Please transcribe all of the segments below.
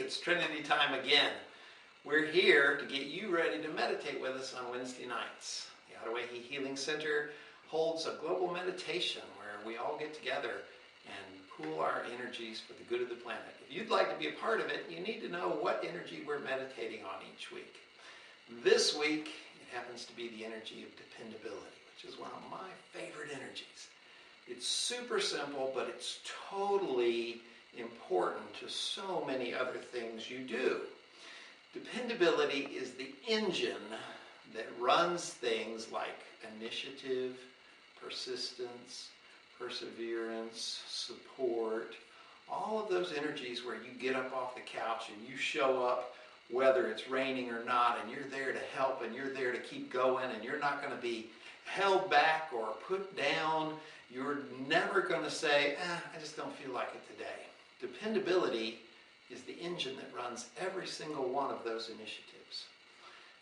it's Trinity time again. We're here to get you ready to meditate with us on Wednesday nights. The Adawehi Healing Center holds a global meditation where we all get together and pool our energies for the good of the planet. If you'd like to be a part of it, you need to know what energy we're meditating on each week. This week, it happens to be the energy of dependability, which is one of my favorite energies. It's super simple, but it's totally important to so many other things you do. Dependability is the engine that runs things like initiative, persistence, perseverance, support, all of those energies where you get up off the couch and you show up whether it's raining or not, and you're there to help and you're there to keep going, and you're not going to be held back or put down. You're never going to say, I just don't feel like it today. Dependability is the engine that runs every single one of those initiatives.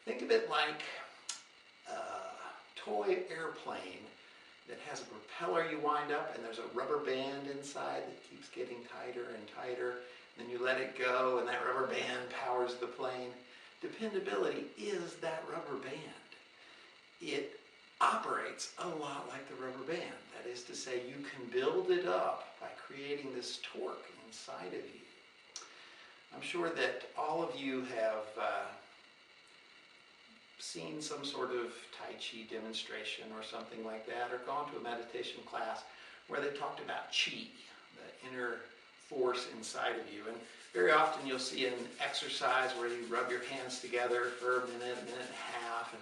Think of it like a toy airplane that has a propeller you wind up, and there's a rubber band inside that keeps getting tighter and tighter. Then you let it go, and that rubber band powers the plane. Dependability is that rubber band. It operates a lot like the rubber band. That is to say, you can build it up by creating this torque inside of you. I'm sure that all of you have seen some sort of Tai Chi demonstration or something like that, or gone to a meditation class where they talked about Chi, the inner force inside of you. And very often you'll see an exercise where you rub your hands together for a minute and a half,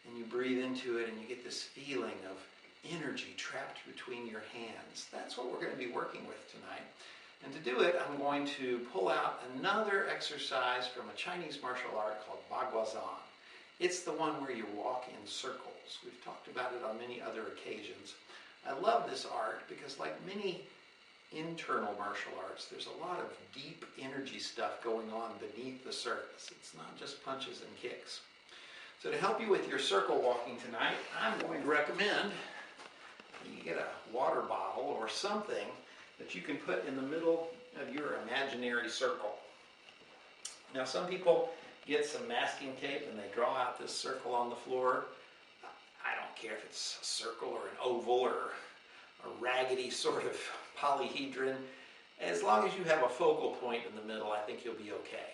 and you breathe into it, and you get this feeling of energy trapped between your hands. That's what we're going to be working with tonight. And to do it, I'm going to pull out another exercise from a Chinese martial art called Baguazhang. It's the one where you walk in circles. We've talked about it on many other occasions. I love this art because, like many internal martial arts, there's a lot of deep energy stuff going on beneath the surface. It's not just punches and kicks. So to help you with your circle walking tonight, I'm going to recommend you get a water bottle or something that you can put in the middle of your imaginary circle. Now, some people get some masking tape and they draw out this circle on the floor. I don't care if it's a circle or an oval or a raggedy sort of polyhedron. As long as you have a focal point in the middle, I think you'll be okay.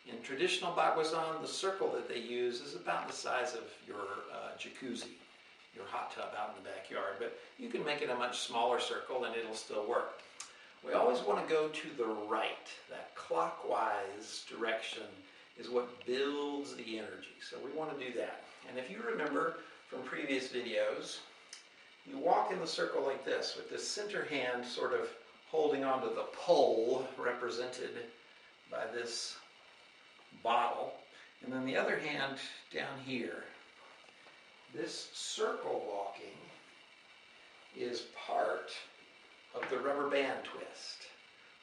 In traditional Baguazhang, the circle that they use is about the size of your jacuzzi, your hot tub out in the backyard, but you can make it a much smaller circle and it'll still work. We always want to go to the right. That clockwise direction is what builds the energy, so we want to do that. And if you remember from previous videos, you walk in the circle like this, with this center hand sort of holding onto the pole represented by this bottle, and then the other hand down here. This circle walking is part of the rubber band twist.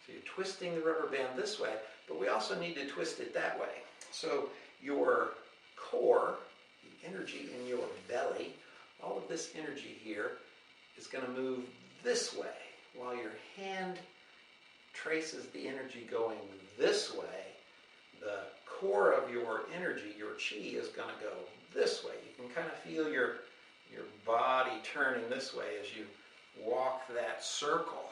So you're twisting the rubber band this way, but we also need to twist it that way. So your core, the energy in your belly, all of this energy here is going to move this way, while your hand traces the energy going this way. The core of your energy, your chi, is going to go this way. You can kind of feel your body turning this way as you walk that circle.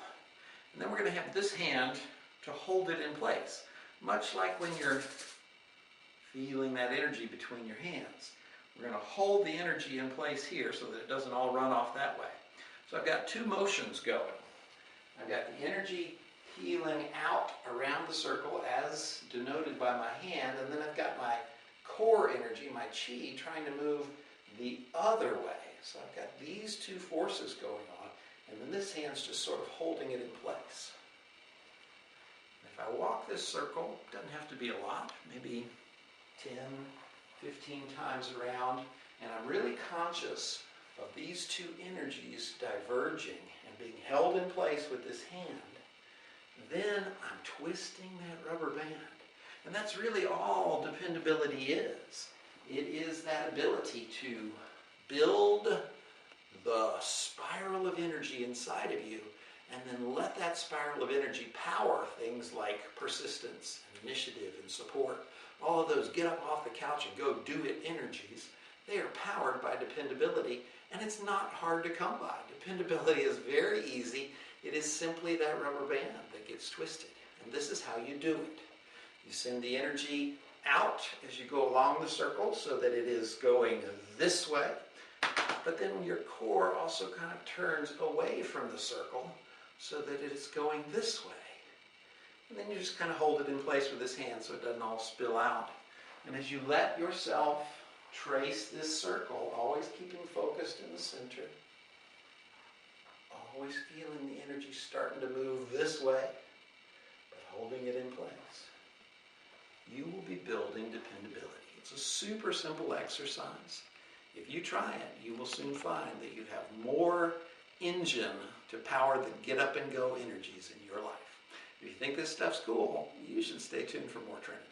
And then we're going to have this hand to hold it in place, much like when you're feeling that energy between your hands. We're going to hold the energy in place here so that it doesn't all run off that way. So I've got two motions going. I've got the energy healing out around the circle as denoted by my hand, and then I've got my core energy, my chi, trying to move the other way. So I've got these two forces going on, and then this hand's just sort of holding it in place. If I walk this circle, it doesn't have to be a lot, maybe 10, 15 times around, and I'm really conscious of these two energies diverging and being held in place with this hand, then I'm twisting that rubber band. And that's really all dependability is. It is that ability to build the spiral of energy inside of you and then let that spiral of energy power things like persistence and initiative and support. All of those get up off the couch and go do it energies, they are powered by dependability, and it's not hard to come by. Dependability is very easy. It is simply that rubber band that gets twisted, and this is how you do it. You send the energy out as you go along the circle so that it is going this way, but then your core also kind of turns away from the circle so that it is going this way. And then you just kind of hold it in place with this hand so it doesn't all spill out. And as you let yourself trace this circle, always keeping focused in the center, always feeling the energy starting to move this way, but holding it in place, you will be building dependability. It's a super simple exercise. If you try it, you will soon find that you have more engine to power the get up and go energies in your life. If you think this stuff's cool, you should stay tuned for more Trinity.